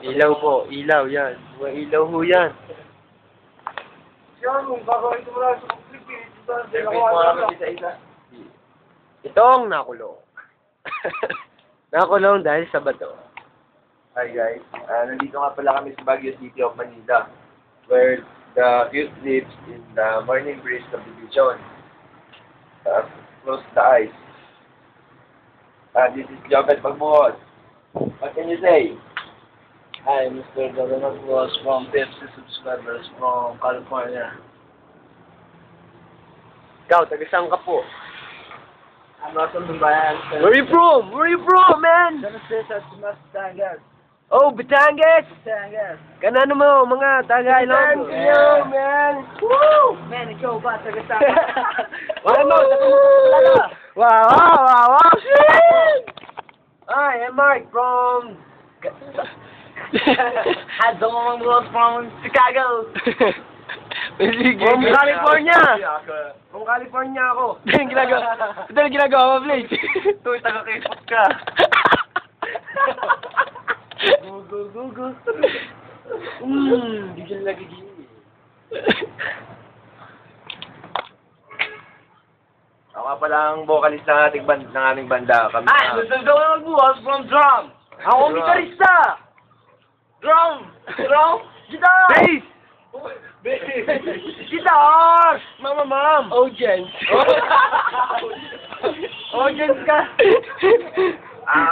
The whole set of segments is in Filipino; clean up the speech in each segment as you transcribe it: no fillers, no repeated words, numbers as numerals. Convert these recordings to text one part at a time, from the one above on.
Ilaw po, ilaw yan. Mga ilaw ho yan. Itong nakulong. Nakulong dahil sa bato. Hi guys, nandito nga pala kami sa Baguio City of Manila, where the youth lives in the morning breeze subdivision. Close the eyes. This is Jobet Pagbuhos. What can you say? Hi, Mr. Governor was from Pepsi subscribers from California. Ikaw, taga-saan ka po? I'm not from Dubai. Where you from? Where you from, man? Genesis at Batangas. Oh, Batangas! Batangas. Ganano mo, mga taga-Ilonggo? Yeah. man! Woo! Man, ikaw ba? Taga-saan? Wala mo, wow, wow, wow, wow, shit! Hi, I'm Mark from... I don't want to from Chicago. From California! From California ako. Ito yung ginagawa mo, please. Ito, taga-K-pop ka. Go. Di sila nagiging. Ako nga pala ang vocalist ng aming banda. Kami Hi, Mr. Governor was from drum. Ako ang gitarista! Drum. Guitar. Bass! Guitar! Ma'am! Audience! Audience ka!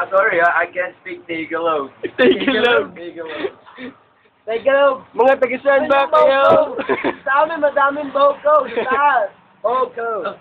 Sorry, I can't speak Tagalog. Tagalog! Tagalog! Mga tagisan ba kayo? Sa amin, madaming vocal. Guitar. Vocal.